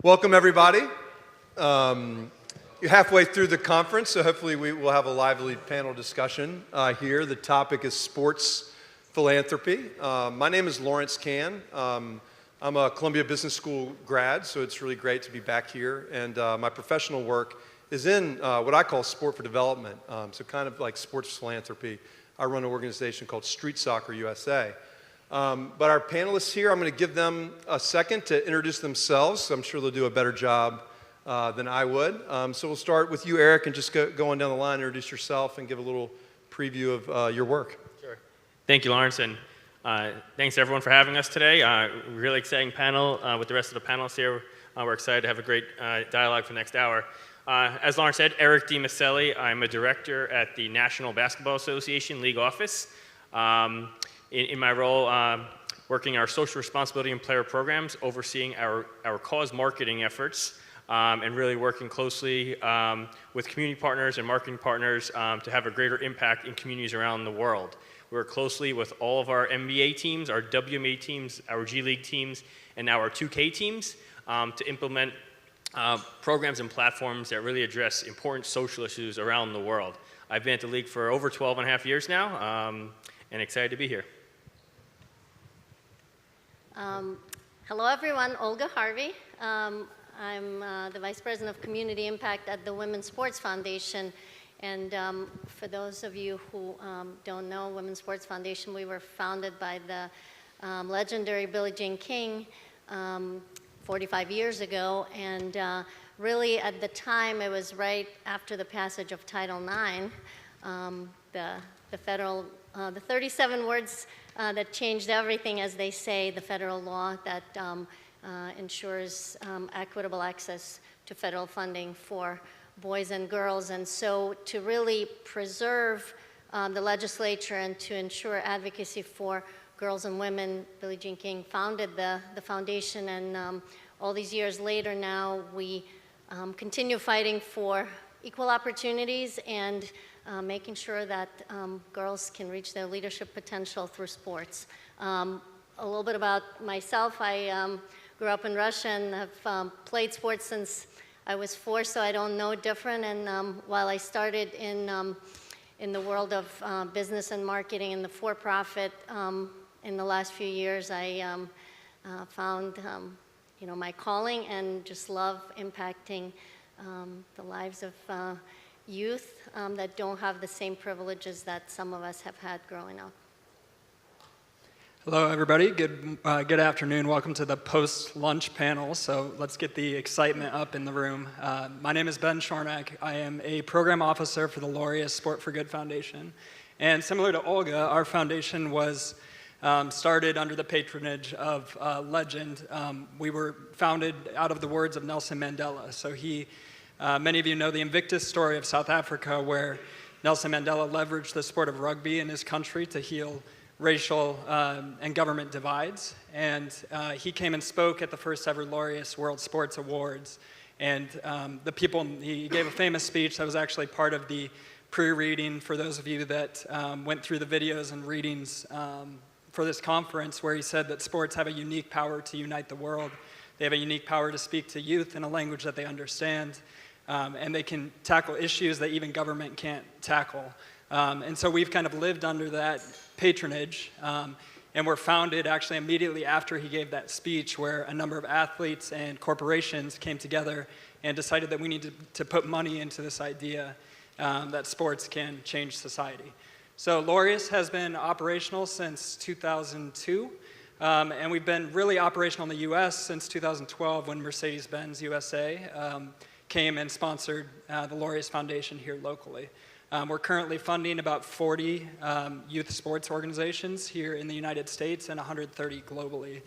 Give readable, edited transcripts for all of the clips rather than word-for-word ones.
Welcome, everybody. You're halfway through the conference, so hopefully we will have a lively panel discussion here. The topic is sports philanthropy. My name is Lawrence Cann. I'm a Columbia Business School grad, so it's really great to be back here. And my professional work is in what I call sport for development, so kind of like sports philanthropy. I run an organization called Street Soccer USA. But our panelists here, I'm going to give them a second to introduce themselves. So I'm sure they'll do a better job than I would. So we'll start with you, Eric, and just go on down the line, introduce yourself, and give a little preview of your work. Sure. Thank you, Lawrence, and thanks everyone for having us today. Really exciting panel with the rest of the panelists here. We're excited to have a great dialogue for the next hour. As Lawrence said, Eric DiMiceli. I'm a director at the National Basketball Association League Office. In my role, working our social responsibility and player programs, overseeing our cause marketing efforts, and really working closely with community partners and marketing partners to have a greater impact in communities around the world. We work closely with all of our NBA teams, our WNBA teams, our G League teams, and now our 2K teams to implement programs and platforms that really address important social issues around the world. I've been at the league for over 12 and a half years now, and excited to be here. Hello everyone, Olga Harvey. I'm the Vice President of Community Impact at the Women's Sports Foundation. And for those of you who don't know Women's Sports Foundation, we were founded by the legendary Billie Jean King 45 years ago. And really at the time, it was right after the passage of Title IX, the 37 words that changed everything, as they say, the federal law that ensures equitable access to federal funding for boys and girls. And so to really preserve the legislature and to ensure advocacy for girls and women, Billie Jean King founded the foundation. And all these years later now, we continue fighting for equal opportunities and making sure that girls can reach their leadership potential through sports. A little bit about myself. I grew up in Russia and have played sports since I was 4, so I don't know different. And while I started in the world of business and marketing in the for-profit, in the last few years, I found my calling and just love impacting the lives of youth that don't have the same privileges that some of us have had growing up. Hello, everybody. Good afternoon. Welcome to the post-lunch panel. So let's get the excitement up in the room. My name is Ben Schornack. I am a program officer for the Laureus Sport for Good Foundation. And similar to Olga, our foundation was started under the patronage of a legend. We were founded out of the words of Nelson Mandela. So many of you know the Invictus story of South Africa, where Nelson Mandela leveraged the sport of rugby in his country to heal racial and government divides. And he came and spoke at the first ever Laureus World Sports Awards. And he gave a famous speech that was actually part of the pre-reading for those of you that went through the videos and readings for this conference, where he said that sports have a unique power to unite the world. They have a unique power to speak to youth in a language that they understand. And they can tackle issues that even government can't tackle. And so we've kind of lived under that patronage. And we're founded actually immediately after he gave that speech, where a number of athletes and corporations came together and decided that we need to put money into this idea that sports can change society. So Laureus has been operational since 2002. And we've been really operational in the US since 2012, when Mercedes-Benz USA came and sponsored the Laureus Foundation here locally. We're currently funding about 40 youth sports organizations here in the United States and 130 globally,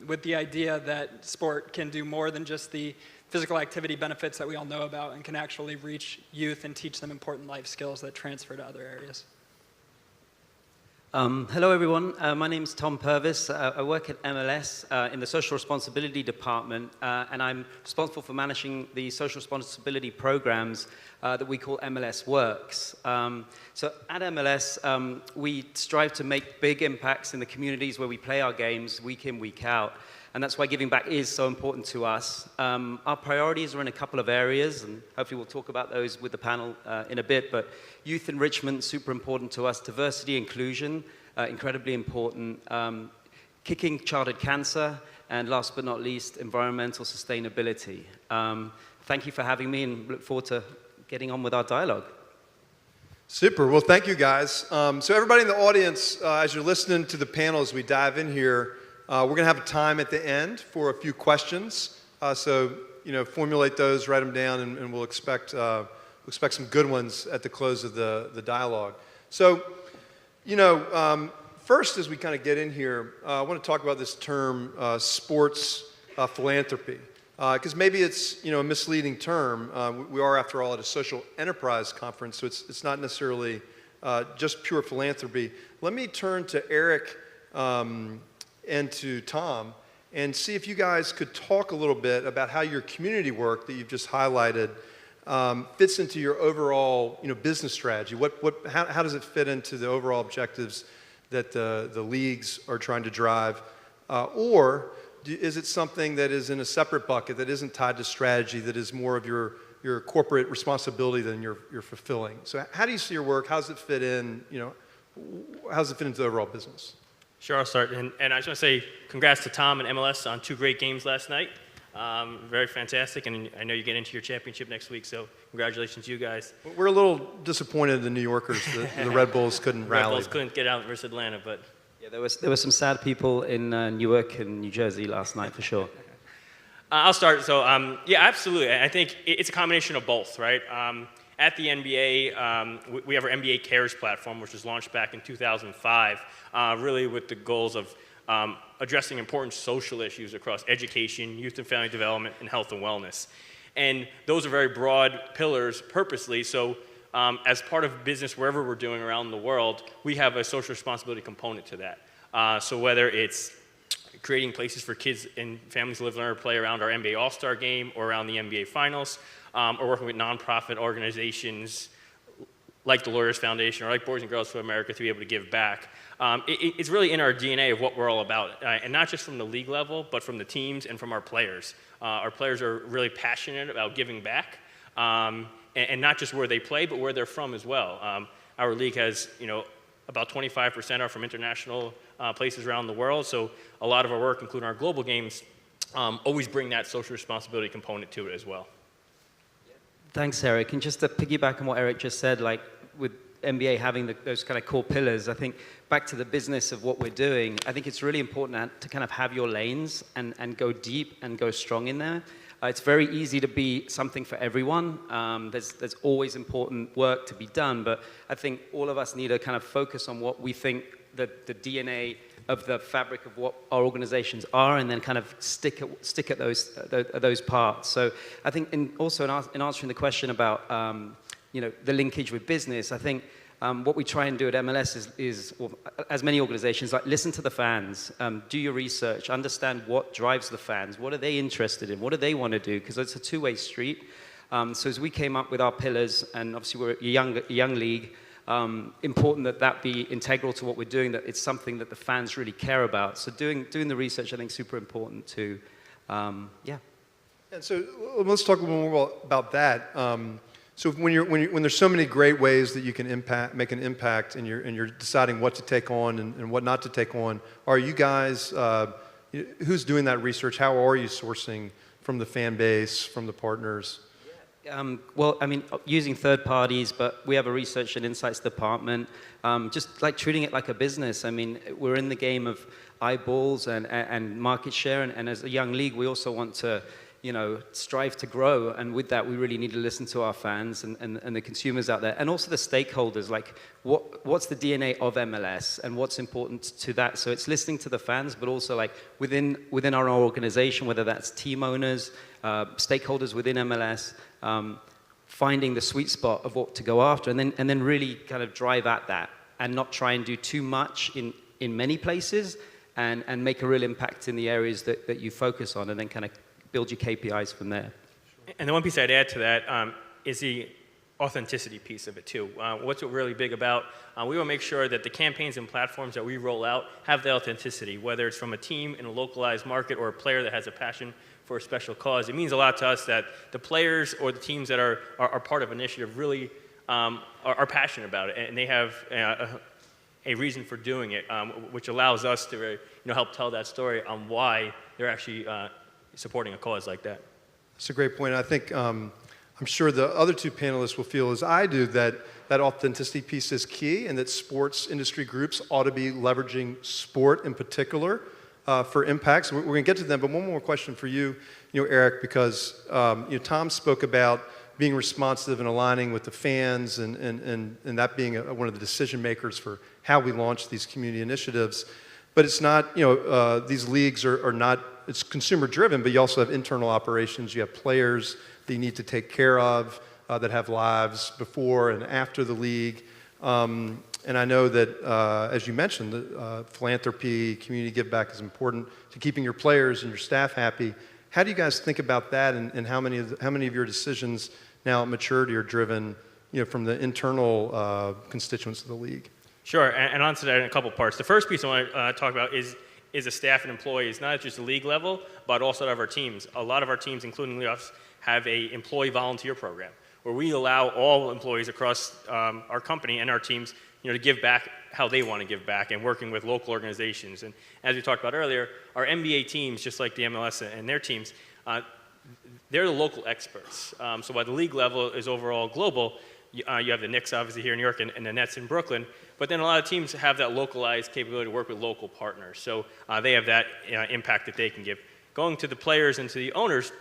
with the idea that sport can do more than just the physical activity benefits that we all know about, and can actually reach youth and teach them important life skills that transfer to other areas. Hello, everyone. My name is Tom Purves. I work at MLS in the Social Responsibility Department, and I'm responsible for managing the social responsibility programs that we call MLS Works. So at MLS, we strive to make big impacts in the communities where we play our games week in, week out. and that's why giving back is so important to us. Our priorities are in a couple of areas, and hopefully we'll talk about those with the panel in a bit, but youth enrichment, super important to us. Diversity, inclusion, incredibly important. Kicking childhood cancer, and last but not least, environmental sustainability. Thank you for having me, and look forward to getting on with our dialogue. Super. Well, thank you, guys. So everybody in the audience, as you're listening to the panel as we dive in here, we're going to have a time at the end for a few questions. So, formulate those, write them down, and we'll expect some good ones at the close of the dialogue. So, first, as we kind of get in here, I want to talk about this term, sports philanthropy. Because maybe it's a misleading term. We are, after all, at a social enterprise conference, so it's not necessarily just pure philanthropy. Let me turn to Eric and to Tom and see if you guys could talk a little bit about how your community work that you've just highlighted fits into your overall business strategy. How does it fit into the overall objectives that the leagues are trying to drive, or is it something that is in a separate bucket that isn't tied to strategy, that is more of your corporate responsibility than you're fulfilling? So how do you see your work? How does it fit in? How does it fit into the overall business? Sure, I'll start. And I just want to say congrats to Tom and MLS on 2 great games last night. Very fantastic, and I know you get into your championship next week, so congratulations to you guys. We're a little disappointed in the New Yorkers. The Red Bulls couldn't rally. Red Bulls couldn't get out versus Atlanta, but... Yeah, there were some sad people in Newark and New Jersey last night, for sure. I'll start. So, yeah, absolutely. I think it's a combination of both, right? At the NBA, we have our NBA Cares platform, which was launched back in 2005, really with the goals of addressing important social issues across education, youth and family development, and health and wellness. And those are very broad pillars purposely, so as part of business wherever we're doing around the world, we have a social responsibility component to that. So whether it's creating places for kids and families to live, learn, or play around our NBA All-Star Game or around the NBA Finals, or working with nonprofit organizations like the Laureus Foundation or like Boys and Girls for America to be able to give back. It's really in our DNA of what we're all about, and not just from the league level, but from the teams and from our players. Our players are really passionate about giving back, and not just where they play, but where they're from as well. Our league has, about 25% are from international places around the world, so a lot of our work, including our global games, always bring that social responsibility component to it as well. Thanks, Eric. And just to piggyback on what Eric just said, like with NBA having those kind of core pillars, I think back to the business of what we're doing, I think it's really important to kind of have your lanes and go deep and go strong in there. It's very easy to be something for everyone. There's always important work to be done, but I think all of us need to kind of focus on what we think the DNA of the fabric of what our organizations are, and then kind of stick at those parts. So I think in answering the question about the linkage with business, I think what we try and do at MLS is well, as many organizations, like listen to the fans, do your research, understand what drives the fans, what are they interested in, what do they want to do, because it's a two-way street. So as we came up with our pillars, and obviously we're a young league, important that be integral to what we're doing, that it's something that the fans really care about. So doing the research, I think, is super important too. Yeah. And so let's talk a little more about that. So when there's so many great ways that you can make an impact, and you're deciding what to take on and what not to take on, are you guys who's doing that research? How are you sourcing from the fan base, from the partners? Well, I mean, using third parties, but we have a research and insights department, just like treating it like a business. I mean, we're in the game of eyeballs and market share, and as a young league, we also want to, strive to grow, and with that, we really need to listen to our fans and the consumers out there, and also the stakeholders, like what's the DNA of MLS, and what's important to that. So it's listening to the fans, but also like within our organization, whether that's team owners, stakeholders within MLS, finding the sweet spot of what to go after, and then really kind of drive at that, and not try and do too much in many places, and make a real impact in the areas that you focus on, and then kind of build your KPIs from there. And the one piece I'd add to that is authenticity piece of it too. What's it really big about? We want to make sure that the campaigns and platforms that we roll out have the authenticity, whether it's from a team in a localized market or a player that has a passion for a special cause. It means a lot to us that the players or the teams that are part of an initiative really are passionate about it, and they have a reason for doing it, which allows us to help tell that story on why they're actually supporting a cause like that. That's a great point. I think I'm sure the other two panelists will feel as I do that authenticity piece is key, and that sports industry groups ought to be leveraging sport in particular for impacts. We're going to get to them, but one more question for you, Eric, because Tom spoke about being responsive and aligning with the fans, and that being one of the decision makers for how we launch these community initiatives. But it's not, these leagues are not, it's consumer driven, but you also have internal operations. You have players that you need to take care of that have lives before and after the league. And I know that, as you mentioned, philanthropy, community give back is important to keeping your players and your staff happy. How do you guys think about that, and how many of your decisions now at maturity are driven from the internal constituents of the league? Sure, and on to that in a couple parts. The first piece I want to talk about is the staff and employees, not just the league level, but also of our teams. A lot of our teams, including us, have a employee volunteer program where we allow all employees across our company and our teams to give back how they want to give back, and working with local organizations. And as we talked about earlier, our NBA teams, just like the MLS and their teams, they're the local experts. So while the league level is overall global, you have the Knicks obviously here in New York and the Nets in Brooklyn, but then a lot of teams have that localized capability to work with local partners. So they have that impact that they can give. Going to the players and to the owners,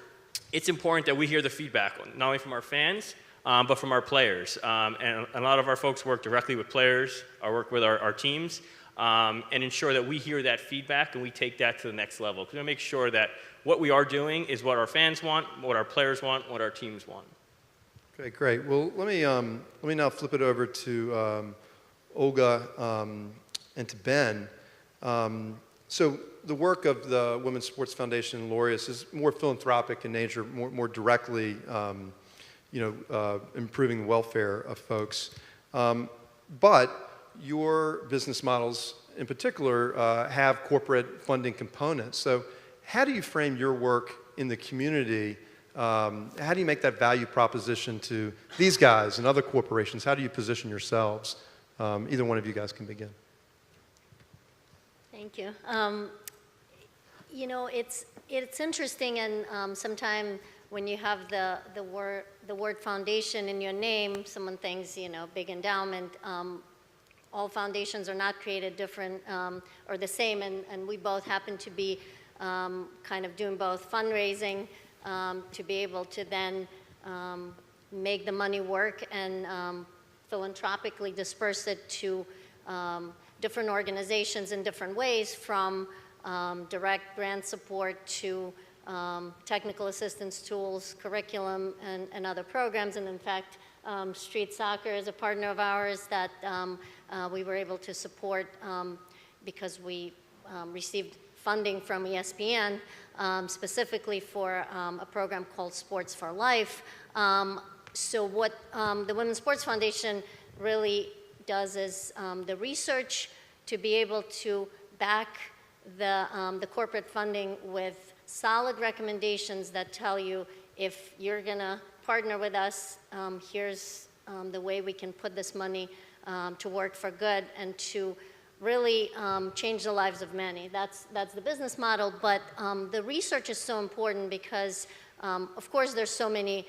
it's important that we hear the feedback, not only from our fans, but from our players. And a lot of our folks work directly with players, or work with our teams, and ensure that we hear that feedback and we take that to the next level. Because we make sure that what we are doing is what our fans want, what our players want, what our teams want. Okay, great. Well, let me now flip it over to Olga and to Ben. So the work of the Women's Sports Foundation and Laureus is more philanthropic in nature, more directly, improving the welfare of folks. But your business models, in particular, have corporate funding components. So how do you frame your work in the community? How do you make that value proposition to these guys and other corporations? How do you position yourselves? Either one of you guys can begin. Thank you. It's interesting, and sometimes when you have the word foundation in your name, someone thinks, big endowment. All foundations are not created different or the same, and we both happen to be kind of doing both fundraising to be able to then make the money work and philanthropically disperse it to different organizations in different ways, from direct grant support to technical assistance tools, curriculum, and other programs. And in fact, Street Soccer is a partner of ours that we were able to support because we received funding from ESPN specifically for a program called Sports for Life. So what the Women's Sports Foundation really does is the research to be able to back the corporate funding with solid recommendations that tell you, if you're going to partner with us, here's the way we can put this money to work for good and to really change the lives of many. That's the business model, but the research is so important because, of course, there's so many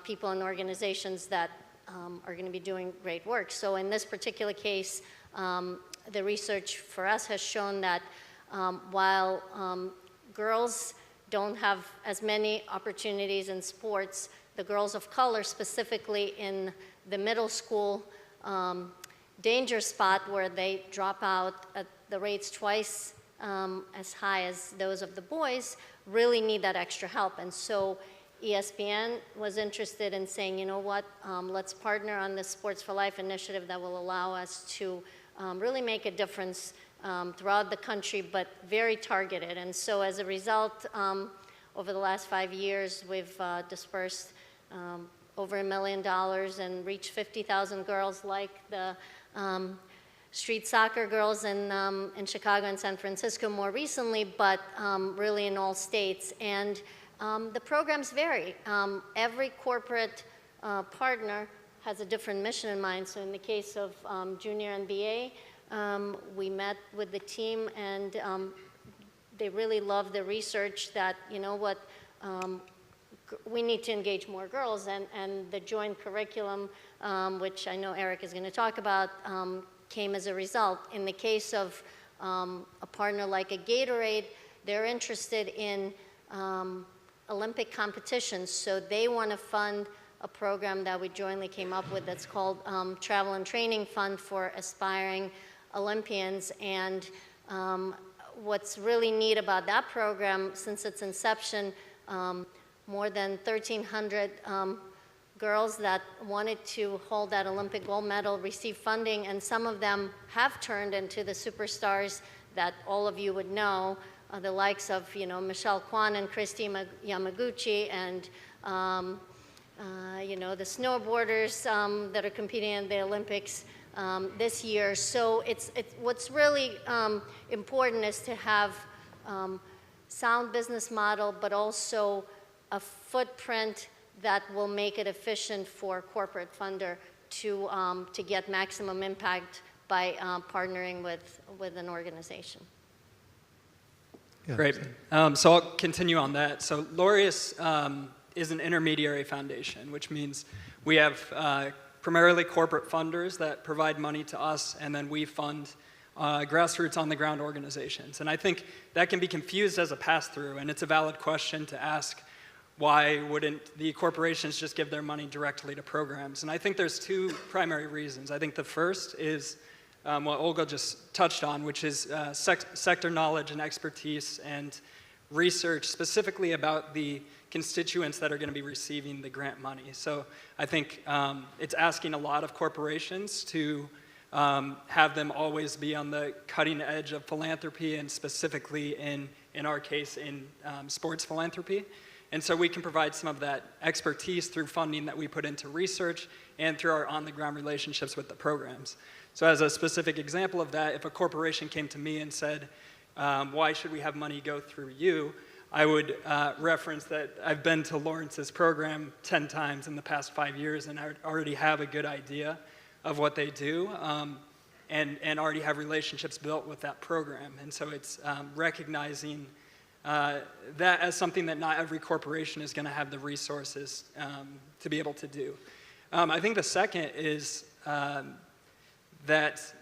people and organizations that are going to be doing great work. So in this particular case, the research for us has shown that while girls don't have as many opportunities in sports, the girls of color, specifically in the middle school danger spot where they drop out at the rates twice as high as those of the boys, really need that extra help. And so ESPN was interested in saying, you know what, let's partner on this Sports for Life initiative that will allow us to really make a difference throughout the country, but very targeted. And so as a result, over the last 5 years, we've dispersed over $1 million and reach 50,000 girls like the street soccer girls in Chicago and San Francisco more recently, but really in all states. And the programs vary. Every corporate partner has a different mission in mind. So in the case of Junior NBA, we met with the team, and they really love the research that, you know what, we need to engage more girls, and the joint curriculum, which I know Eric is going to talk about, came as a result. In the case of a partner like a Gatorade, they're interested in Olympic competitions, so they want to fund a program that we jointly came up with that's called Travel and Training Fund for Aspiring Olympians. And what's really neat about that program, since its inception, more than 1,300 girls that wanted to hold that Olympic gold medal received funding, and some of them have turned into the superstars that all of you would know, the likes of, you know, Michelle Kwan and Christy Yamaguchi, and you know, the snowboarders that are competing in the Olympics this year. So what's really important is to have sound business model, but also a footprint that will make it efficient for corporate funder to get maximum impact by partnering with an organization. Yeah. Great. So I'll continue on that. So Laureus is an intermediary foundation, which means we have primarily corporate funders that provide money to us, and then we fund grassroots on-the-ground organizations. And I think that can be confused as a pass-through, and it's a valid question to ask, why wouldn't the corporations just give their money directly to programs? And I think there's two primary reasons. I think the first is what Olga just touched on, which is sector knowledge and expertise and research specifically about the constituents that are going to be receiving the grant money. So I think it's asking a lot of corporations to have them always be on the cutting edge of philanthropy, and specifically in our case in sports philanthropy. And so we can provide some of that expertise through funding that we put into research and through our on-the-ground relationships with the programs. So as a specific example of that, if a corporation came to me and said, why should we have money go through you? I would reference that I've been to Lawrence's program 10 times in the past 5 years, and I already have a good idea of what they do, and already have relationships built with that program. And so it's recognizing that as something that not every corporation is going to have the resources to be able to do. I think the second is that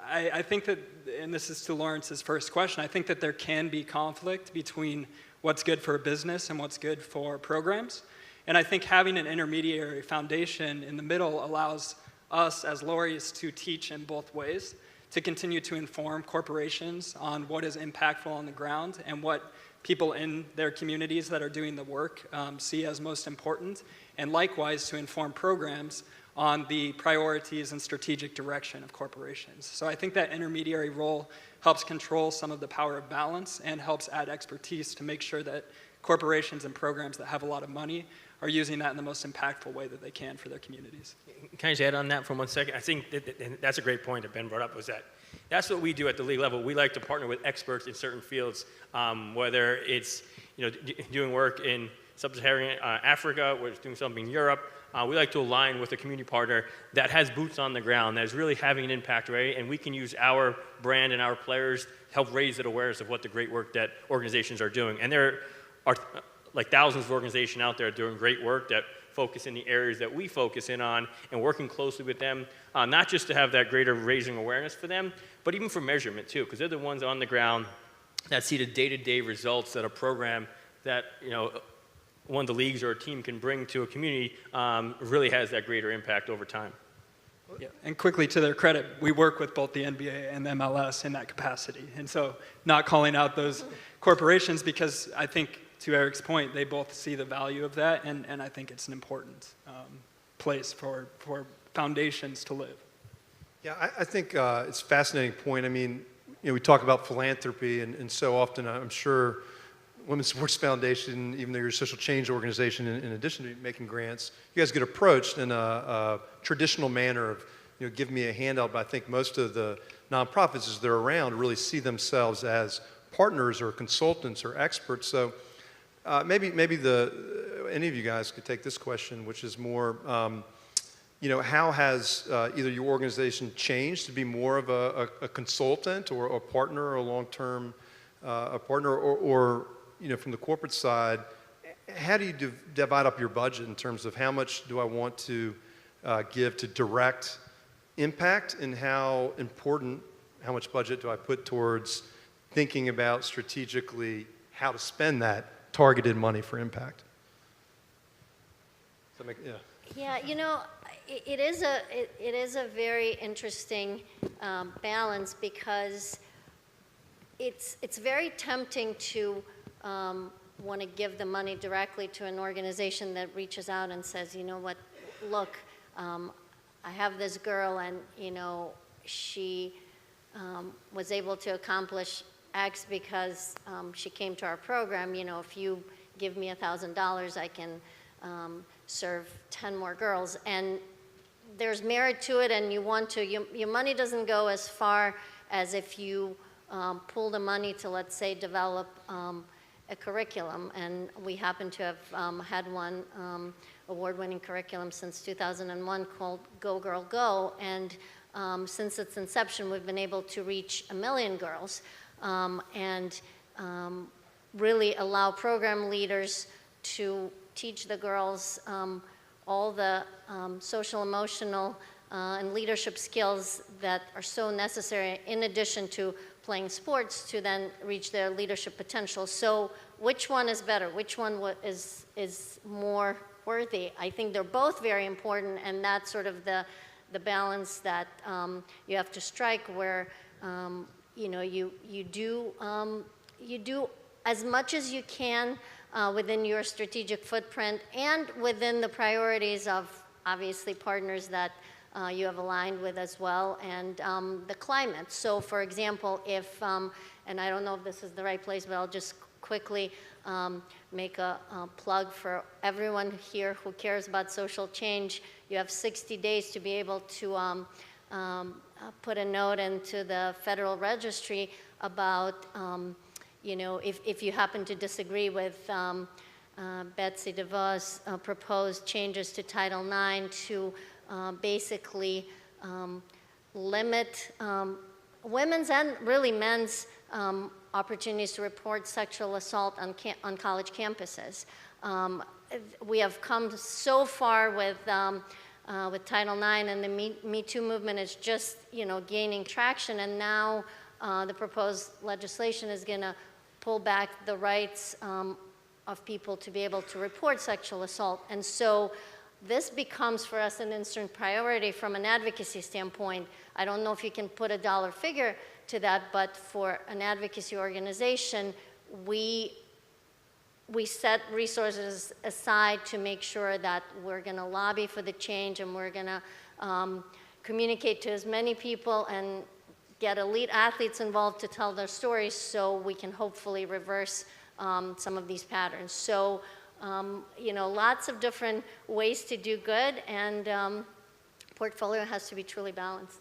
I think that, and this is to Lawrence's first question, I think that there can be conflict between what's good for a business and what's good for programs. And I think having an intermediary foundation in the middle allows us as Laureus to teach in both ways, to continue to inform corporations on what is impactful on the ground and what people in their communities that are doing the work see as most important, and likewise to inform programs on the priorities and strategic direction of corporations. So I think that intermediary role helps control some of the power of balance and helps add expertise to make sure that corporations and programs that have a lot of money are using that in the most impactful way that they can for their communities. Can I just add on that for 1 second? I think that's a great point that Ben brought up, was that's what we do at the league level. We like to partner with experts in certain fields, whether it's doing work in sub-Saharan Africa, or doing something in Europe. We like to align with a community partner that has boots on the ground, that is really having an impact, right? And we can use our brand and our players to help raise that awareness of what the great work that organizations are doing. And there are like thousands of organizations out there doing great work that focus in the areas that we focus in on, and working closely with them, not just to have that greater raising awareness for them, but even for measurement too, because they're the ones on the ground that see the day-to-day results that a program that one of the leagues or a team can bring to a community really has that greater impact over time. Yeah. And quickly, to their credit, we work with both the NBA and the MLS in that capacity. And so not calling out those corporations, because I think, to Eric's point, they both see the value of that, and I think it's an important place for foundations to live. Yeah, I think it's a fascinating point. I mean, we talk about philanthropy, and so often I'm sure Women's Sports Foundation, even though you're a social change organization, in addition to making grants, you guys get approached in a traditional manner of, give me a handout. But I think most of the nonprofits, as they're around, really see themselves as partners or consultants or experts. So maybe any of you guys could take this question, which is more, how has either your organization changed to be more of a consultant or a partner or a long-term a partner, or from the corporate side, how do you divide up your budget in terms of how much do I want to give to direct impact, and how much budget do I put towards thinking about strategically how to spend that targeted money for impact? Does that make, yeah. Yeah, it is a very interesting balance, because it's very tempting to want to give the money directly to an organization that reaches out and says, look, I have this girl, and she was able to accomplish X because she came to our program. If you give me $1,000, I can serve 10 more girls. And there's merit to it, and your money doesn't go as far as if you pull the money to, let's say, develop a curriculum. And we happen to have had one award-winning curriculum since 2001 called Go Girl Go. And since its inception, we've been able to reach 1 million girls and really allow program leaders to teach the girls all the social, emotional, and leadership skills that are so necessary, in addition to playing sports, to then reach their leadership potential. So which one is better? Which one is more worthy? I think they're both very important, and that's sort of the balance that you have to strike, where you do as much as you can within your strategic footprint and within the priorities of, obviously, partners that you have aligned with as well, and the climate. So, for example, if, and I don't know if this is the right place, but I'll just quickly make a plug for everyone here who cares about social change. You have 60 days to be able to put a note into the Federal Registry about, if you happen to disagree with Betsy DeVos' proposed changes to Title IX to basically limit women's and really men's opportunities to report sexual assault on college campuses. We have come so far with Title IX, and the Me Too movement is just gaining traction, and now the proposed legislation is going to pull back the rights of people to be able to report sexual assault. And so this becomes for us an instant priority from an advocacy standpoint. I don't know if you can put a dollar figure to that, but for an advocacy organization, we set resources aside to make sure that we're going to lobby for the change, and we're going to communicate to as many people and get elite athletes involved to tell their stories, so we can hopefully reverse some of these patterns. So, lots of different ways to do good, and portfolio has to be truly balanced.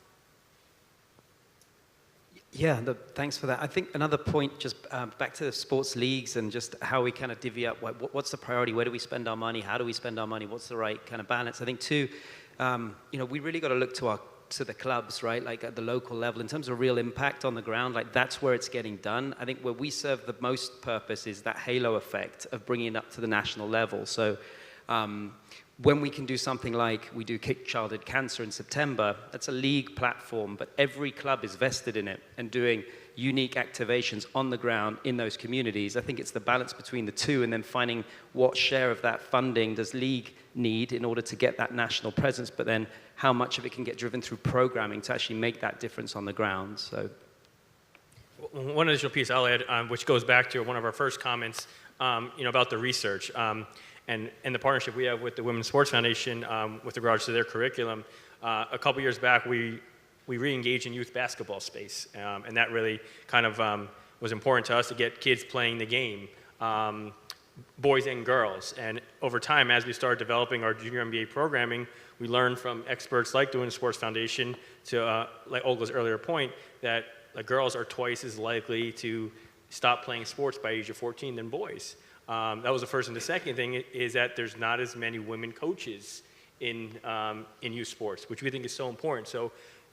Yeah, thanks for that. I think another point, just back to the sports leagues and just how we kind of divvy up, what's the priority, where do we spend our money, how do we spend our money, what's the right kind of balance. I think too, we really got to look to the clubs, right? Like at the local level, in terms of real impact on the ground, like that's where it's getting done. I think where we serve the most purpose is that halo effect of bringing it up to the national level. So when we can do something like we do Kick Childhood Cancer in September, that's a league platform, but every club is vested in it and doing unique activations on the ground in those communities. I think it's the balance between the two, and then finding what share of that funding does league need in order to get that national presence, but then how much of it can get driven through programming to actually make that difference on the ground. So, one additional piece I'll add, which goes back to one of our first comments, about the research and the partnership we have with the Women's Sports Foundation with regards to their curriculum. A couple years back, we re-engaged in youth basketball space, and that really kind of was important to us to get kids playing the game. boys and girls. And over time, as we started developing our junior NBA programming, we learned from experts like the Women's Sports Foundation to, like Olga's earlier point, that girls are twice as likely to stop playing sports by age of 14 than boys. That was the first. And the second thing is that there's not as many women coaches in youth sports, which we think is so important. So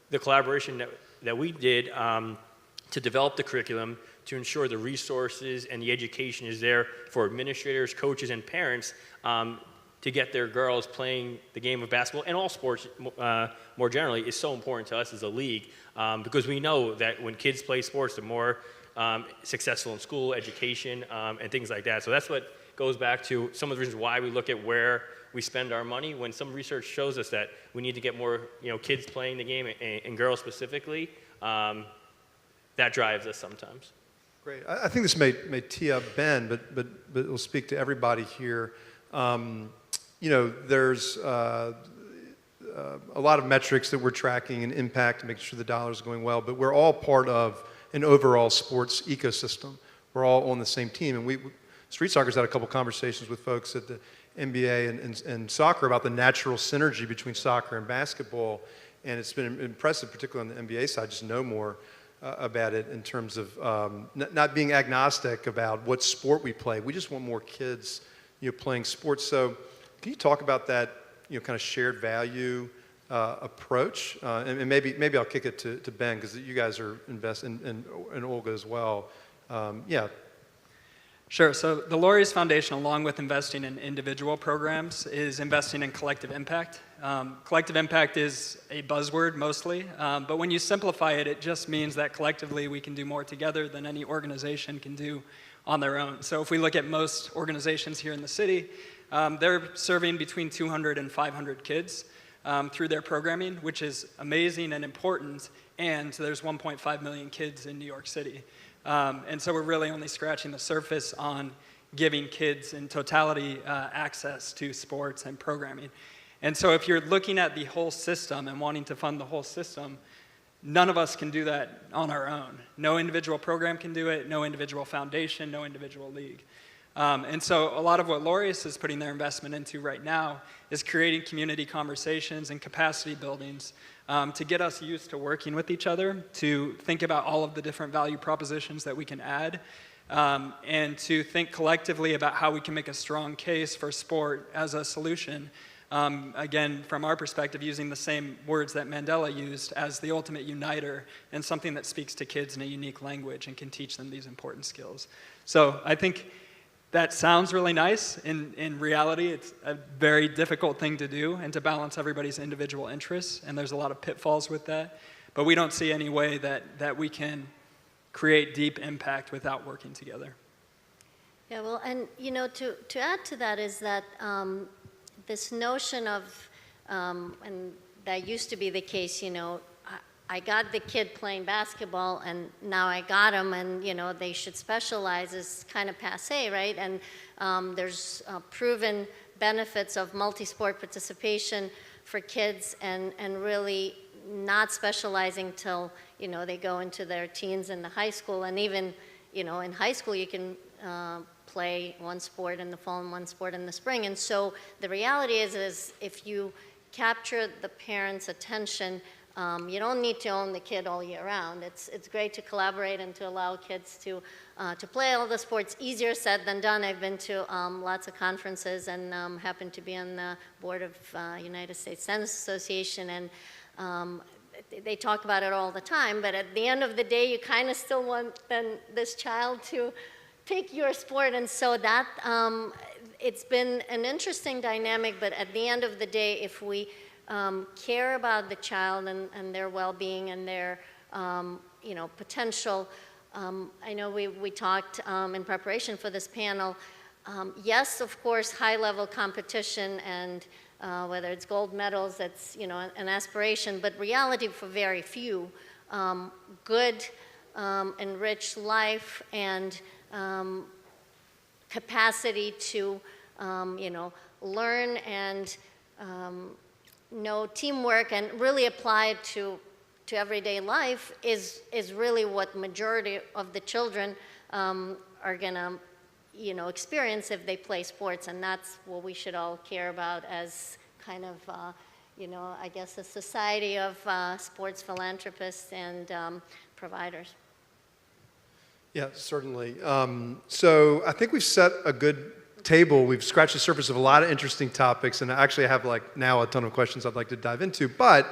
the collaboration that we did to develop the curriculum to ensure the resources and the education is there for administrators, coaches, and parents to get their girls playing the game of basketball and all sports more generally is so important to us as a league because we know that when kids play sports, they're more successful in school, education, and things like that. So that's what goes back to some of the reasons why we look at where we spend our money. When some research shows us that we need to get more kids playing the game and girls specifically, that drives us sometimes. Great. I think this may tee up Ben, but it will speak to everybody here. There's a lot of metrics that we're tracking and impact and making sure the dollar is going well, but we're all part of an overall sports ecosystem. We're all on the same team. And Street Soccer's had a couple conversations with folks at the NBA and soccer about the natural synergy between soccer and basketball. And it's been impressive, particularly on the NBA side, just know more about it in terms of not being agnostic about what sport we play. We just want more kids playing sports. So can you talk about that kind of shared value approach? And maybe I'll kick it to Ben because you guys are investing and Olga as well. Yeah. Sure. So the Laureus Foundation, along with investing in individual programs, is investing in collective impact. Collective impact is a buzzword mostly, but when you simplify it, it just means that collectively we can do more together than any organization can do on their own. So if we look at most organizations here in the city, they're serving between 200 and 500 kids through their programming, which is amazing and important, and there's 1.5 million kids in New York City. And so we're really only scratching the surface on giving kids in totality access to sports and programming. And so if you're looking at the whole system and wanting to fund the whole system, none of us can do that on our own. No individual program can do it, no individual foundation, no individual league. And so a lot of what Laureus is putting their investment into right now is creating community conversations and capacity buildings to get us used to working with each other, to think about all of the different value propositions that we can add, and to think collectively about how we can make a strong case for sport as a solution. Again, from our perspective, using the same words that Mandela used as the ultimate uniter and something that speaks to kids in a unique language and can teach them these important skills. So I think that sounds really nice. In reality, it's a very difficult thing to do and to balance everybody's individual interests, and there's a lot of pitfalls with that. But we don't see any way that we can create deep impact without working together. Yeah, well, and to add to that is that this notion of, and that used to be the case, I got the kid playing basketball and now I got him and, they should specialize is kind of passé, right? And there's proven benefits of multi-sport participation for kids and really not specializing till, they go into their teens and the high school. And even, in high school you can play one sport in the fall and one sport in the spring. And so the reality is if you capture the parents' attention, you don't need to own the kid all year round. It's great to collaborate and to allow kids to play all the sports. Easier said than done. I've been to lots of conferences and happen to be on the board of United States Tennis Association, and they talk about it all the time. But at the end of the day, you kind of still want this child to pick your sport, and so that it's been an interesting dynamic. But at the end of the day, if we care about the child and their well-being and their potential. I know we talked in preparation for this panel. Yes, of course, high-level competition and whether it's gold medals, that's an aspiration. But reality for very few, good, enriched life and capacity to learn and know teamwork and really apply it to everyday life is really what majority of the children are gonna experience if they play sports, and that's what we should all care about as kind of, I guess a society of sports philanthropists and providers. Yeah, certainly. So I think we've set a good table. We've scratched the surface of a lot of interesting topics, and I actually have now a ton of questions I'd like to dive into, but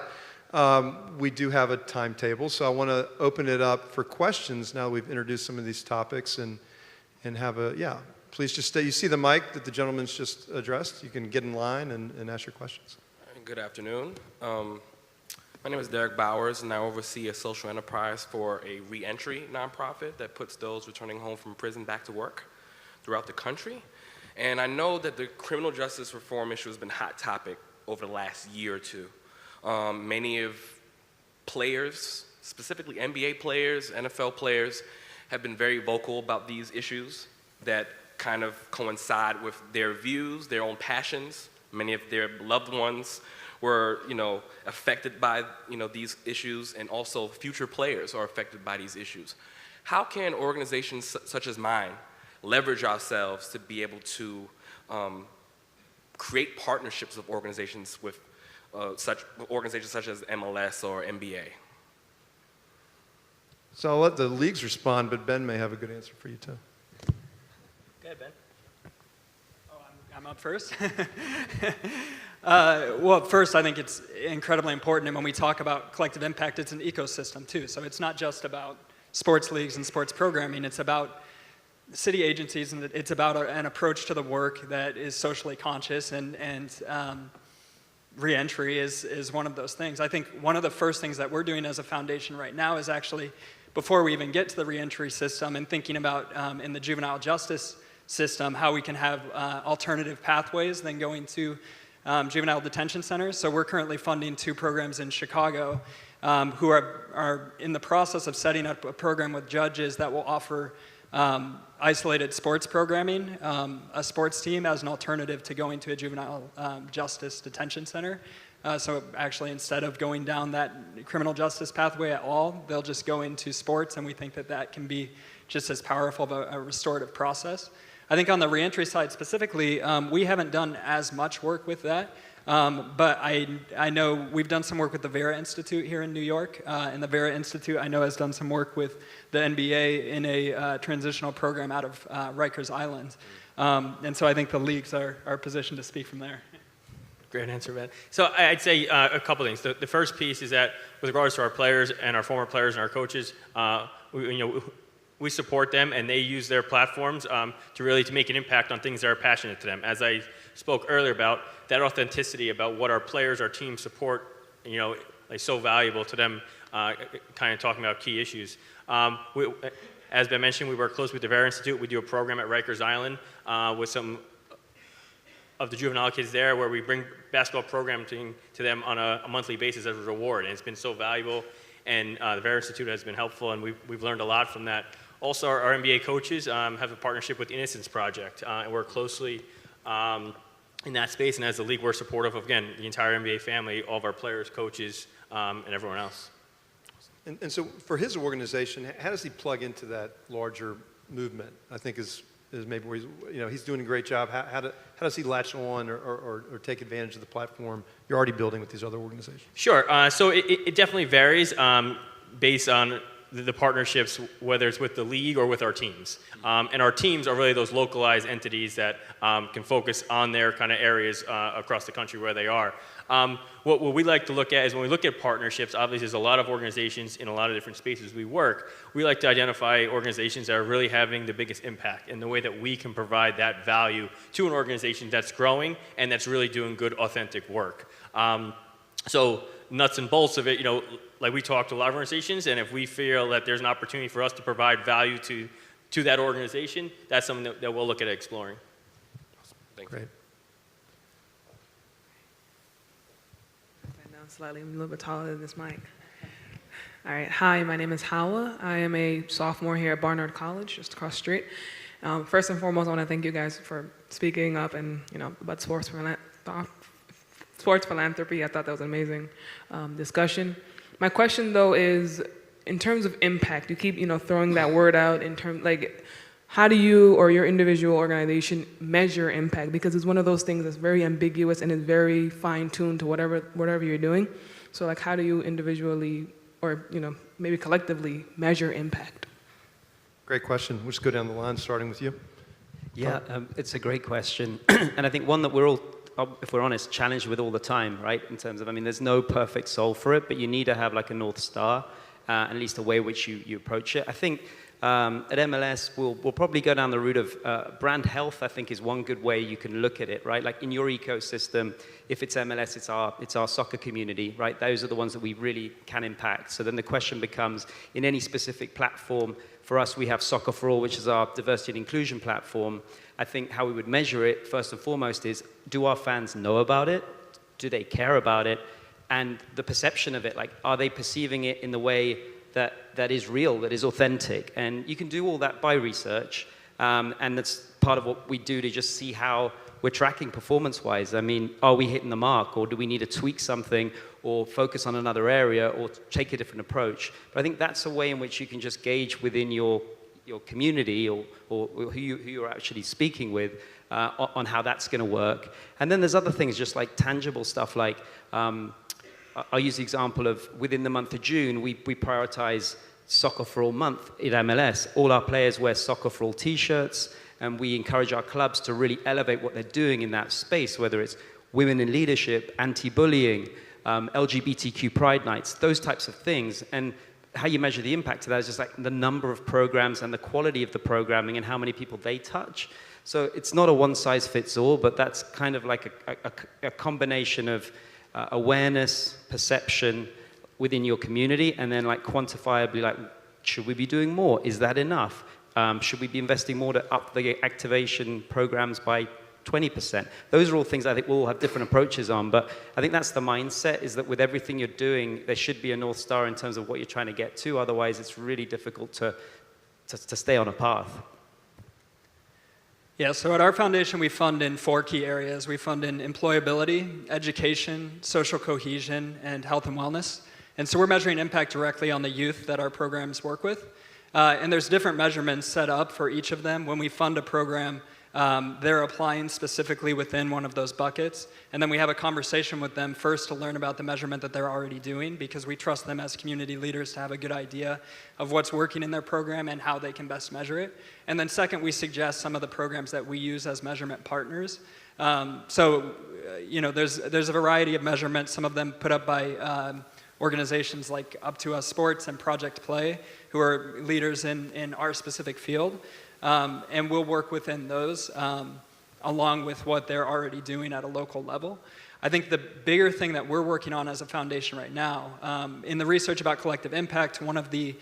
we do have a timetable, so I want to open it up for questions now that we've introduced some of these topics and have please just stay. You see the mic that the gentleman's just addressed? You can get in line and ask your questions. Good afternoon. My name is Derek Bowers, and I oversee a social enterprise for a reentry nonprofit that puts those returning home from prison back to work throughout the country. And I know that the criminal justice reform issue has been a hot topic over the last year or two. Many of players, specifically NBA players, NFL players, have been very vocal about these issues that kind of coincide with their views, their own passions. Many of their loved ones were, affected by, these issues, and also future players are affected by these issues. How can organizations such as mine leverage ourselves to be able to create partnerships with organizations with such as MLS or NBA? So I'll let the leagues respond, but Ben may have a good answer for you too. Go ahead, Ben. Oh, I'm up first? Well, first, I think it's incredibly important, and when we talk about collective impact, it's an ecosystem too. So it's not just about sports leagues and sports programming, it's about city agencies, and it's about an approach to the work that is socially conscious, and reentry is one of those things. I think one of the first things that we're doing as a foundation right now is actually, before we even get to the reentry system, and thinking about in the juvenile justice system, how we can have alternative pathways than going to juvenile detention centers. So we're currently funding 2 programs in Chicago who are in the process of setting up a program with judges that will offer isolated sports programming, a sports team as an alternative to going to a juvenile justice detention center. So actually, instead of going down that criminal justice pathway at all, they'll just go into sports, and we think that that can be just as powerful of a restorative process. I think on the reentry side specifically, we haven't done as much work with that. But I know we've done some work with the Vera Institute here in New York, and the Vera Institute I know has done some work with the NBA in a transitional program out of Rikers Island. And so I think the leagues are positioned to speak from there. Great answer, Ben. So I'd say a couple things. The first piece is that with regards to our players and our former players and our coaches, we support them, and they use their platforms to make an impact on things that are passionate to them. As I spoke earlier about, that authenticity about what our players, our team support, is so valuable to them, kind of talking about key issues. As Ben mentioned, we work closely with the Vera Institute. We do a program at Rikers Island with some of the juvenile kids there, where we bring basketball programming to them on a monthly basis as a reward, and it's been so valuable, and the Vera Institute has been helpful, and we've learned a lot from that. Also, our NBA coaches have a partnership with the Innocence Project, and work closely in that space, and as a league, we're supportive of, again, the entire NBA family, all of our players, coaches, and everyone else. And so for his organization, how does he plug into that larger movement? I think is maybe where he's doing a great job. How does he latch on or take advantage of the platform you're already building with these other organizations? Sure. So it definitely varies based on the partnerships, whether it's with the league or with our teams. And our teams are really those localized entities that can focus on their kind of areas across the country where they are. What we like to look at is when we look at partnerships, obviously there's a lot of organizations in a lot of different spaces we work. We like to identify organizations that are really having the biggest impact, and the way that we can provide that value to an organization that's growing and that's really doing good, authentic work. So nuts and bolts of it, like we talk to a lot of organizations, and if we feel that there's an opportunity for us to provide value to that organization, that's something that we'll look at exploring. Thank Great. you. Down slightly, I'm a little bit taller than this mic. All right, hi, my name is Hawa. I am a sophomore here at Barnard College, just across the street. First and foremost, I want to thank you guys for speaking up and about sports philanthropy. I thought that was an amazing discussion. My question though is, in terms of impact, you keep throwing that word out in terms how do you or your individual organization measure impact? Because it's one of those things that's very ambiguous and is very fine-tuned to whatever you're doing. So like, how do you individually or maybe collectively measure impact? Great question. We'll just go down the line, starting with you. Yeah, it's a great question. And I think one that we're all, if we're honest, challenged with all the time, right? In terms of, there's no perfect solve for it, but you need to have like a North Star, at least a way in which you approach it. I think at MLS, we'll probably go down the route of brand health, I think, is one good way you can look at it, right? Like in your ecosystem, if it's MLS, it's our soccer community, right? Those are the ones that we really can impact. So then the question becomes, in any specific platform, for us, we have Soccer for All, which is our diversity and inclusion platform. I think how we would measure it, first and foremost, is do our fans know about it? Do they care about it? And the perception of it, like, are they perceiving it in the way that is real, that is authentic? And you can do all that by research, and that's part of what we do to just see how we're tracking performance-wise. Are we hitting the mark, or do we need to tweak something, or focus on another area, or take a different approach? But I think that's a way in which you can just gauge within your community or who you're actually speaking with on how that's going to work. And then there's other things, just like tangible stuff, like I'll use the example of within the month of June, we prioritize Soccer for All month at MLS. All our players wear Soccer for All t-shirts, and we encourage our clubs to really elevate what they're doing in that space, whether it's women in leadership, anti-bullying, LGBTQ pride nights, those types of things. And how you measure the impact of that is just like the number of programs and the quality of the programming and how many people they touch. So it's not a one-size-fits-all, but that's kind of like a combination of awareness, perception within your community, and then like quantifiably, like, should we be doing more? Is that enough? Should we be investing more to up the activation programs by 20%? Those are all things I think we'll all have different approaches on, but I think that's the mindset, is that with everything you're doing, there should be a North Star in terms of what you're trying to get to. Otherwise, it's really difficult to stay on a path. Yeah, so at our foundation, we fund in 4 key areas. We fund in employability, education, social cohesion, and health and wellness. And so we're measuring impact directly on the youth that our programs work with. And there's different measurements set up for each of them. When we fund a program, they're applying specifically within one of those buckets. And then we have a conversation with them first to learn about the measurement that they're already doing, because we trust them as community leaders to have a good idea of what's working in their program and how they can best measure it. And then second, we suggest some of the programs that we use as measurement partners. There's a variety of measurements, some of them put up by organizations like Up to Us Sports and Project Play, who are leaders in our specific field. And we'll work within those along with what they're already doing at a local level. I think the bigger thing that we're working on as a foundation right now, in the research about collective impact, one of the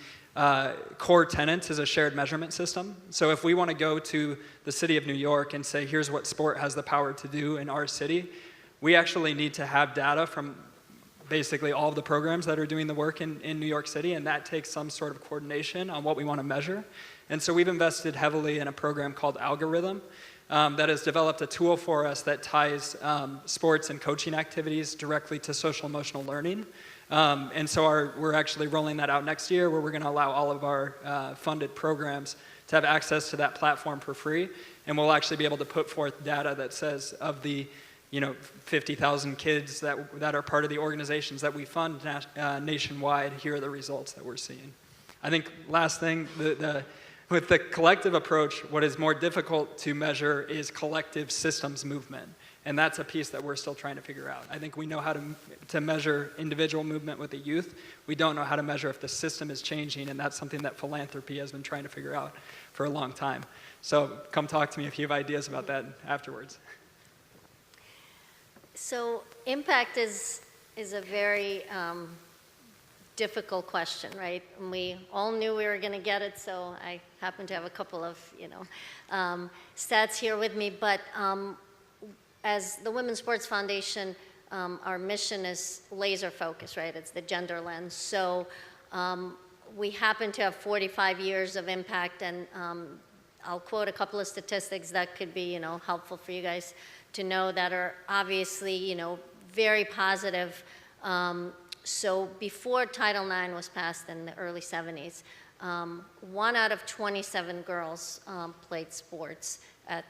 core tenets is a shared measurement system. So if we want to go to the city of New York and say, here's what sport has the power to do in our city, we actually need to have data from basically all of the programs that are doing the work in New York City, and that takes some sort of coordination on what we want to measure. And so we've invested heavily in a program called Algorithm that has developed a tool for us that ties sports and coaching activities directly to social emotional learning. And so we're actually rolling that out next year, where we're going to allow all of our funded programs to have access to that platform for free. And we'll actually be able to put forth data that says of the 50,000 kids that are part of the organizations that we fund nationwide, here are the results that we're seeing. I think last thing, with the collective approach, what is more difficult to measure is collective systems movement. And that's a piece that we're still trying to figure out. I think we know how to measure individual movement with the youth. We don't know how to measure if the system is changing, and that's something that Philanthropy has been trying to figure out for a long time. So come talk to me if you have ideas about that afterwards. So impact is a very difficult question, right? And we all knew we were going to get it, so I happen to have a couple of stats here with me. But as the Women's Sports Foundation, our mission is laser focused, right? It's the gender lens. So we happen to have 45 years of impact, and I'll quote a couple of statistics that could be helpful for you guys to know, that are obviously very positive. So before Title IX was passed in the early 70s, 1 out of 27 girls played sports at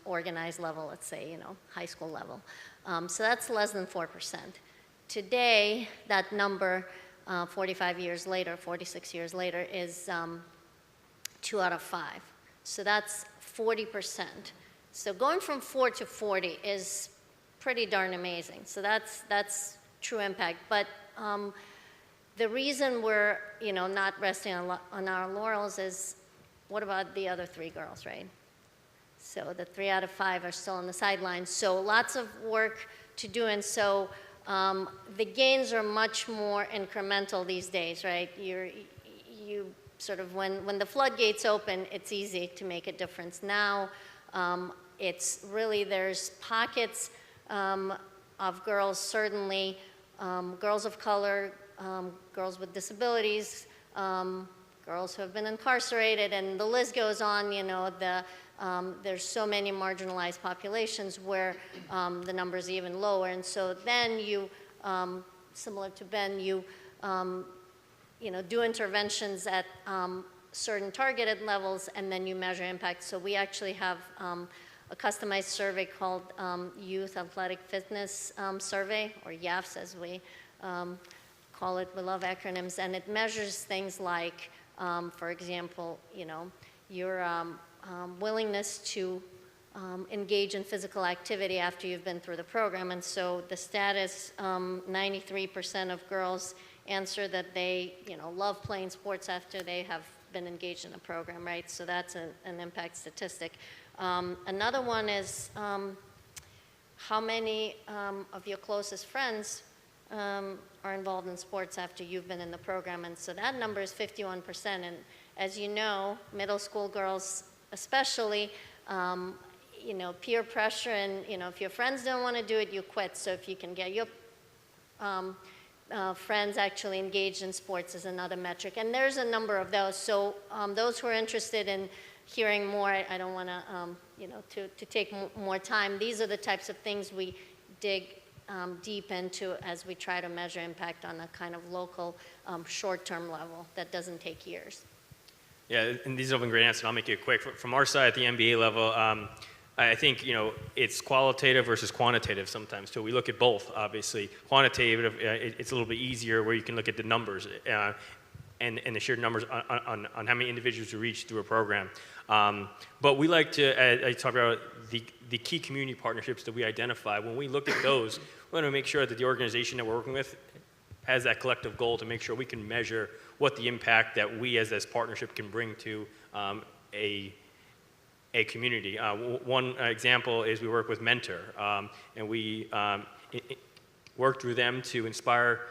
organized level, let's say, high school level. So that's less than 4%. Today, that number, 45 years later, 46 years later, is 2 out of 5. So that's 40%. So going from 4 to 40 is pretty darn amazing. So that's true impact. But the reason we're not resting on our laurels is, what about the other 3 girls, right? So the 3 out of 5 are still on the sidelines. So lots of work to do, and so the gains are much more incremental these days, right? You sort of, when the floodgates open, it's easy to make a difference. Now, it's really, there's pockets of girls, certainly, girls of color, girls with disabilities, girls who have been incarcerated, and the list goes on. There's so many marginalized populations where the numbers are even lower, and so then you, similar to Ben, you do interventions at certain targeted levels, and then you measure impact. So we actually have a customized survey called Youth Athletic Fitness Survey, or YAFS as we call it. We love acronyms, and it measures things like, for example, your willingness to engage in physical activity after you've been through the program. And so the status, 93% of girls answer that they love playing sports after they have been engaged in a program, right? So that's an impact statistic. Another one is how many of your closest friends are involved in sports after you've been in the program, and so that number is 51%. And as you know, middle school girls especially, peer pressure, and if your friends don't want to do it, you quit. So if you can get your friends actually engaged in sports is another metric, and there's a number of those. So those who are interested in hearing more, I don't want to take more time. These are the types of things we dig deep into as we try to measure impact on a kind of local, short-term level that doesn't take years. Yeah, and these have been great answers. I'll make it quick. From our side at the MBA level, I think it's qualitative versus quantitative sometimes too. We look at both, obviously. Quantitative, it's a little bit easier where you can look at the numbers and the shared numbers on how many individuals you reach through a program. But we like to, I talk about the key community partnerships that we identify. When we look at those, we want to make sure that the organization that we're working with has that collective goal to make sure we can measure what the impact that we as this partnership can bring to a community. One example is we work with Mentor, and we work through them to inspire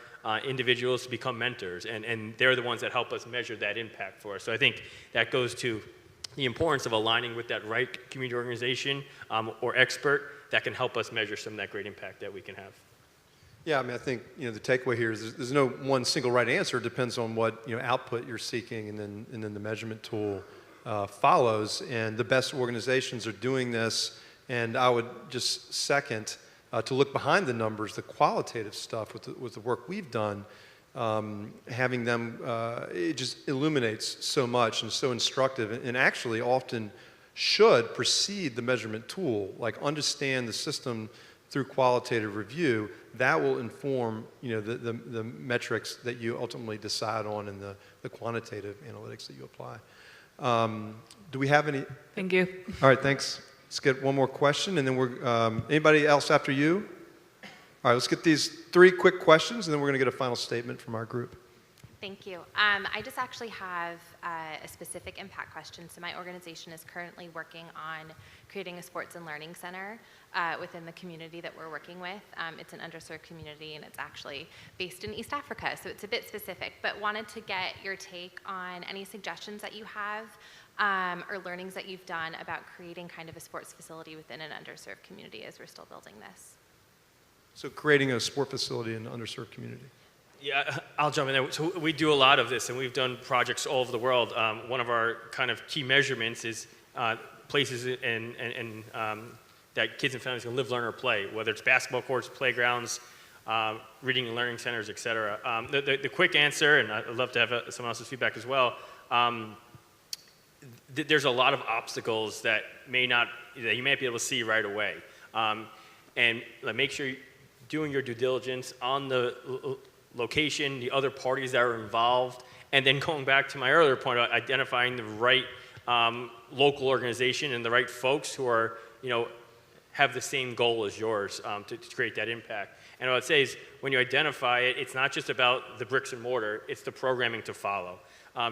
individuals to become mentors, and they're the ones that help us measure that impact for us. So I think that goes to the importance of aligning with that right community organization or expert that can help us measure some of that great impact that we can have. Yeah, I mean, I think the takeaway here is there's no one single right answer. It depends on what output you're seeking, and then the measurement tool follows. And the best organizations are doing this. And I would just second to look behind the numbers, the qualitative stuff with the work we've done. Having them, it just illuminates so much and so instructive, and actually often should precede the measurement tool. Like, understand the system through qualitative review. That will inform the metrics that you ultimately decide on, and the quantitative analytics that you apply. Do we have any? Thank you. All right, thanks. Let's get one more question, and then we're anybody else after you? All right, let's get these 3 quick questions, and then we're going to get a final statement from our group. Thank you. I just actually have a specific impact question. So my organization is currently working on creating a sports and learning center within the community that we're working with. It's an underserved community, and it's actually based in East Africa, so it's a bit specific, but wanted to get your take on any suggestions that you have or learnings that you've done about creating kind of a sports facility within an underserved community as we're still building this. So creating a sport facility in an underserved community. Yeah, I'll jump in there. So we do a lot of this, and we've done projects all over the world. One of our kind of key measurements is places that kids and families can live, learn, or play, whether it's basketball courts, playgrounds, reading and learning centers, et cetera. The quick answer, and I'd love to have someone else's feedback as well, there's a lot of obstacles that you may not be able to see right away. And make sure you're doing your due diligence on the location, the other parties that are involved, and then going back to my earlier point about identifying the right local organization and the right folks who are, have the same goal as yours to create that impact. And what I'd say is when you identify it, it's not just about the bricks and mortar, it's the programming to follow.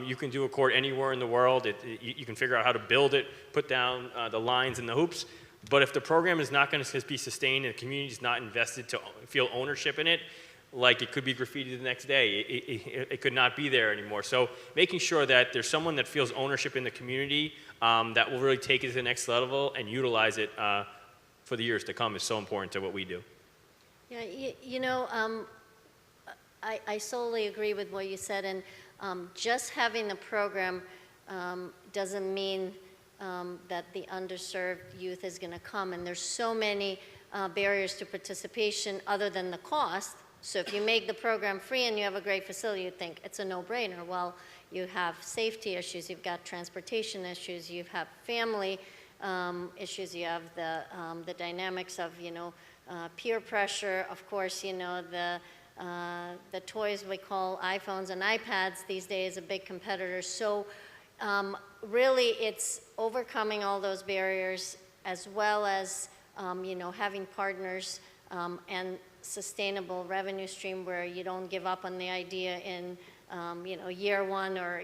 You can do a court anywhere in the world. You can figure out how to build it, put down the lines and the hoops. But if the program is not going to be sustained and the community is not invested to feel ownership in it, like it could be graffiti the next day. It could not be there anymore. So making sure that there's someone that feels ownership in the community that will really take it to the next level and utilize it for the years to come is so important to what we do. Yeah, I solely agree with what you said, and just having the program doesn't mean that the underserved youth is going to come, and there's so many barriers to participation other than the cost. So if you make the program free and you have a great facility, you think it's a no-brainer. Well, you have safety issues, you've got transportation issues, you have family issues, you have the dynamics of, peer pressure. Of course, the toys we call iPhones and iPads these days, a big competitor. So really it's overcoming all those barriers as well as, having partners and sustainable revenue stream where you don't give up on the idea in, year one or,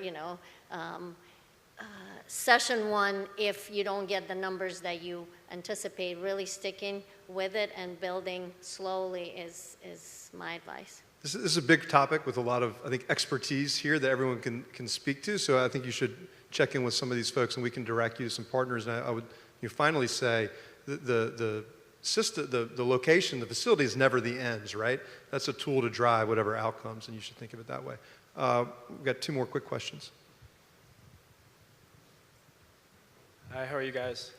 session one if you don't get the numbers that you anticipate. Really sticking with it and building slowly is my advice. This is a big topic with a lot of, I think, expertise here that everyone can speak to. So I think you should check in with some of these folks and we can direct you to some partners. And I would finally say the system, the location, the facility is never the ends, right? That's a tool to drive whatever outcomes, and you should think of it that way. We've got two more quick questions. Hi, how are you guys?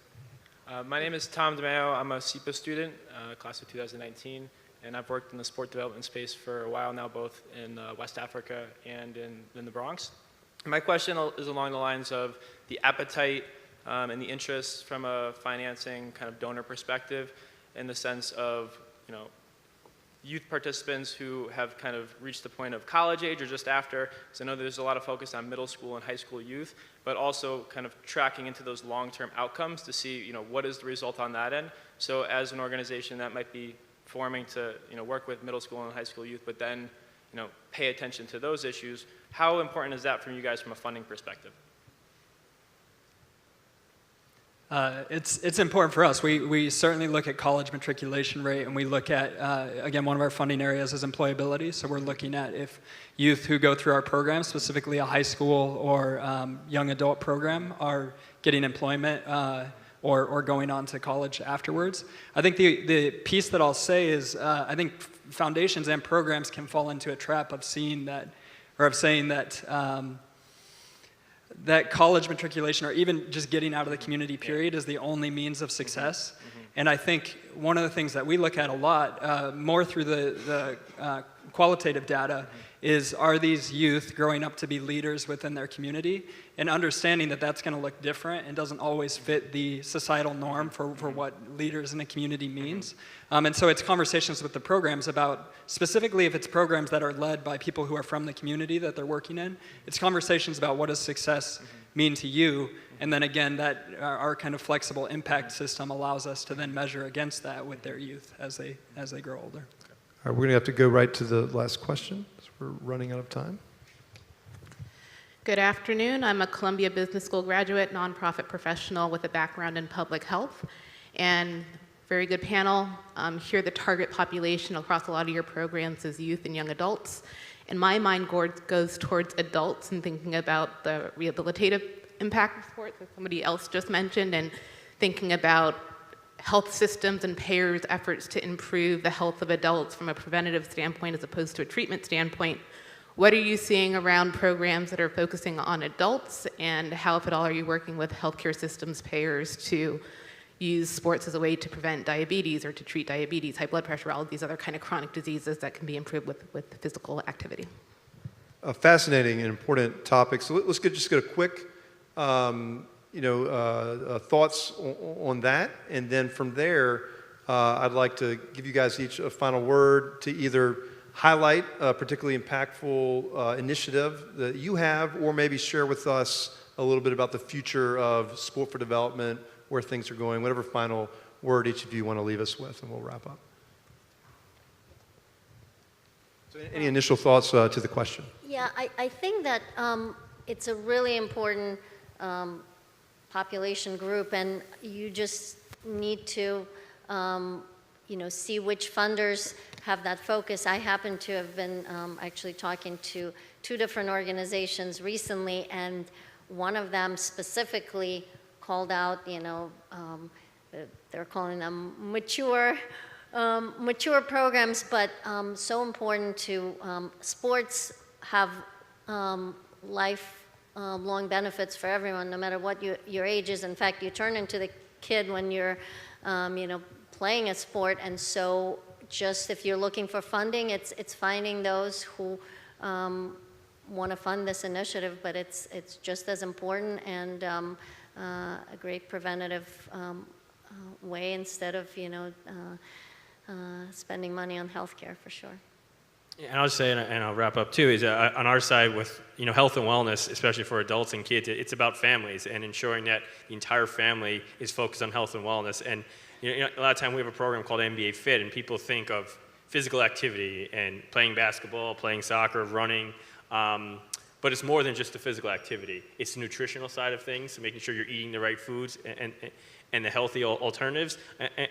My name is Tom DeMeo. I'm a SEPA student, class of 2019, and I've worked in the sport development space for a while now, both in West Africa and in the Bronx. My question is along the lines of the appetite and the interest from a financing kind of donor perspective, in the sense of, youth participants who have kind of reached the point of college age or just after. So I know there's a lot of focus on middle school and high school youth, but also kind of tracking into those long-term outcomes to see, what is the result on that end. So as an organization that might be forming to, work with middle school and high school youth, but then, pay attention to those issues, how important is that from you guys from a funding perspective? It's important for us. We certainly look at college matriculation rate, and we look at, again, one of our funding areas is employability. So we're looking at if youth who go through our program, specifically a high school or young adult program, are getting employment or going on to college afterwards. I think the piece that I'll say is I think foundations and programs can fall into a trap of saying that that college matriculation or even just getting out of the community period is the only means of success. And I think one of the things that we look at a lot, more through the qualitative data, is are these youth growing up to be leaders within their community, and understanding that that's going to look different and doesn't always fit the societal norm for what leaders in a community means. And so it's conversations with the programs about, specifically if it's programs that are led by people who are from the community that they're working in, it's conversations about what does success mean to you, and then again, that our kind of flexible impact system allows us to then measure against that with their youth as they grow older. All right, we're going to have to go right to the last question, because we're running out of time. Good afternoon. I'm a Columbia Business School graduate, nonprofit professional with a background in public health, and very good panel. Here the target population across a lot of your programs is youth and young adults. And my mind goes towards adults and thinking about the rehabilitative impact of sports, as somebody else just mentioned, and thinking about health systems and payers' efforts to improve the health of adults from a preventative standpoint as opposed to a treatment standpoint. What are you seeing around programs that are focusing on adults, and how, if at all, are you working with healthcare systems payers to use sports as a way to prevent diabetes or to treat diabetes, high blood pressure, all of these other kind of chronic diseases that can be improved with physical activity? a fascinating and important topic. So let's just get a quick, thoughts on that, and then from there, I'd like to give you guys each a final word to either highlight a particularly impactful initiative that you have, or maybe share with us a little bit about the future of sport for development, where things are going, whatever final word each of you want to leave us with, and we'll wrap up. So any initial thoughts to the question? Yeah, I think that it's a really important population group, and you just need to see which funders have that focus. I happen to have been actually talking to 2 different organizations recently, and one of them specifically called out, they're calling them mature programs, but so important to sports have lifelong benefits for everyone, no matter what your age is. In fact, you turn into the kid when you're, playing a sport, and so just if you're looking for funding, it's finding those who want to fund this initiative, but it's just as important and a great preventative way instead of spending money on healthcare for sure. Yeah, and I'll just say, and I'll wrap up too, is on our side with health and wellness, especially for adults and kids, it's about families and ensuring that the entire family is focused on health and wellness. And a lot of time we have a program called NBA Fit, and people think of physical activity and playing basketball, playing soccer, running, but it's more than just the physical activity. It's the nutritional side of things, so making sure you're eating the right foods and the healthy alternatives,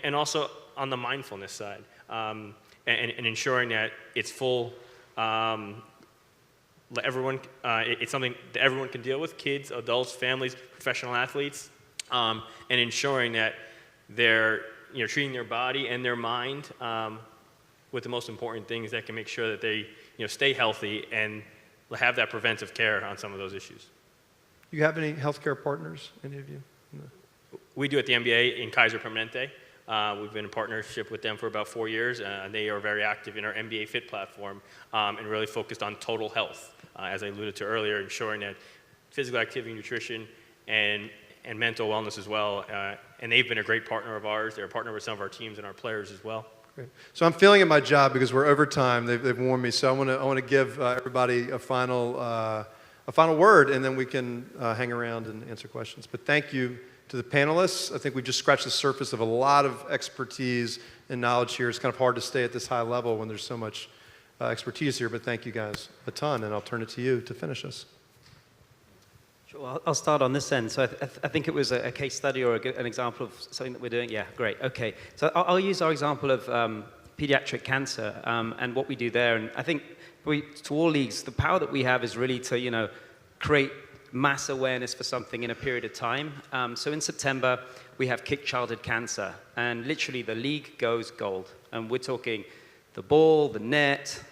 and also on the mindfulness side. And ensuring that it's full, it's something that everyone can deal with, kids, adults, families, professional athletes, and ensuring that they're treating their body and their mind with the most important things that can make sure that they stay healthy and have that preventive care on some of those issues. You have any healthcare partners, any of you? No. We do at the NBA in Kaiser Permanente. We've been in partnership with them for about 4 years, and they are very active in our NBA Fit platform and really focused on total health, as I alluded to earlier, ensuring that physical activity, nutrition, and mental wellness as well. And they've been a great partner of ours. They're a partner with some of our teams and our players as well. Great. So I'm feeling at my job because we're over time. They've warned me, so I want to give everybody a final word, and then we can hang around and answer questions. But thank you to the panelists. I think we just scratched the surface of a lot of expertise and knowledge here. It's kind of hard to stay at this high level when there's so much expertise here, but thank you guys a ton, and I'll turn it to you to finish us. Sure, I'll start on this end. So I think it was a case study or an example of something that we're doing. Yeah, great, okay. So I'll use our example of pediatric cancer and what we do there. And I think to all leagues, the power that we have is really to, create mass awareness for something in a period of time. So in September, we have Kick Childhood Cancer, and literally the league goes gold. And we're talking the ball, the net,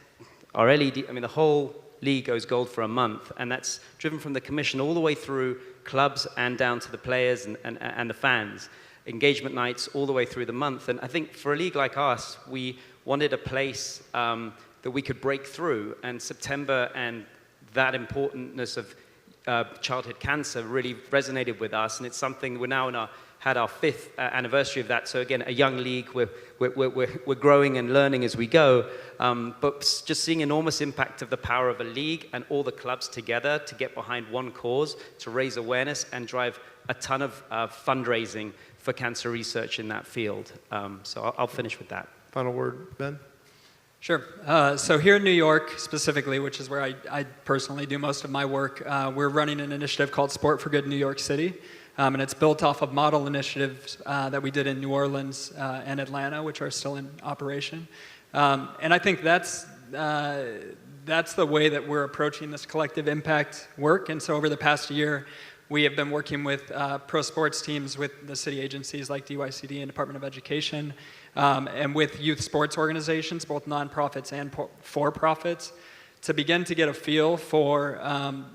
our LED, the whole league goes gold for a month, and that's driven from the commission all the way through clubs and down to the players and the fans. Engagement nights all the way through the month. And I think for a league like us, we wanted a place that we could break through, and September and that importantness of childhood cancer really resonated with us, and it's something we're now had our 5th anniversary of that. So again, a young league, we're growing and learning as we go, but just seeing enormous impact of the power of a league and all the clubs together to get behind one cause, to raise awareness and drive a ton of fundraising for cancer research in that field. So I'll finish with that. Final word, Ben? Sure. So here in New York specifically, which is where I personally do most of my work, we're running an initiative called Sport for Good New York City. And it's built off of model initiatives that we did in New Orleans and Atlanta, which are still in operation. And I think that's the way that we're approaching this collective impact work. And so over the past year, we have been working with pro sports teams with the city agencies like DYCD and Department of Education, and with youth sports organizations, both nonprofits and for-profits, to begin to get a feel for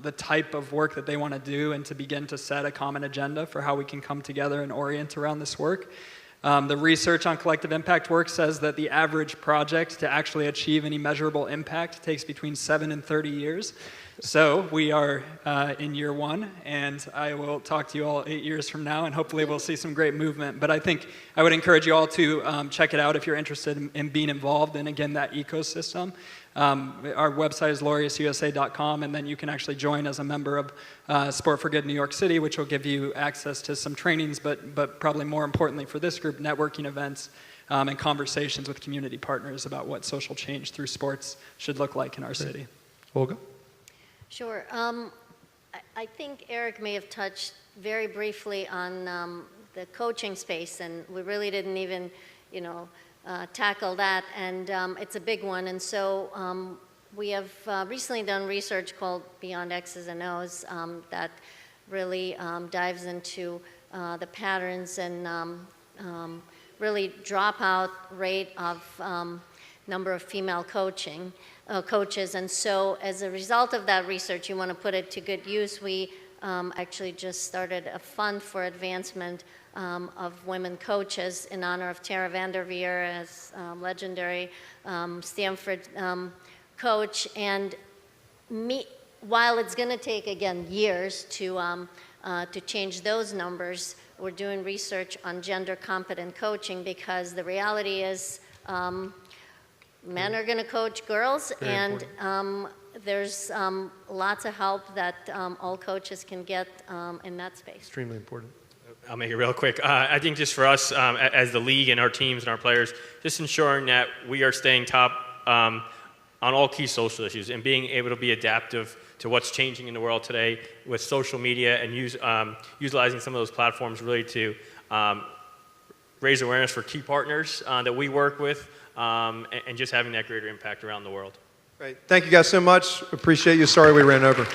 the type of work that they want to do and to begin to set a common agenda for how we can come together and orient around this work. The research on collective impact work says that the average project to actually achieve any measurable impact takes between 7 and 30 years. So we are in year 1, and I will talk to you all 8 years from now, and hopefully we'll see some great movement. But I think I would encourage you all to check it out if you're interested in being involved in, again, that ecosystem. Our website is laureususa.com, and then you can actually join as a member of Sport for Good New York City, which will give you access to some trainings, but probably more importantly for this group, networking events and conversations with community partners about what social change through sports should look like in our city. Olga? Sure. I think Eric may have touched very briefly on the coaching space, and we really didn't even, tackle that, and it's a big one. And so we have recently done research called Beyond X's and O's that really dives into the patterns and really dropout rate of number of female coaches. And so as a result of that research, you want to put it to good use. We actually just started a fund for advancement of women coaches in honor of Tara Vanderveer as legendary Stanford coach. And while it's going to take, again, years to change those numbers, we're doing research on gender competent coaching, because the reality is men are going to coach girls, and there's lots of help that all coaches can get in that space. Extremely important. I'll make it real quick. I think just for us as the league and our teams and our players, just ensuring that we are staying top on all key social issues and being able to be adaptive to what's changing in the world today with social media, and utilizing some of those platforms really to raise awareness for key partners that we work with, and just having that greater impact around the world. Great. Thank you guys so much. Appreciate you. Sorry we ran over.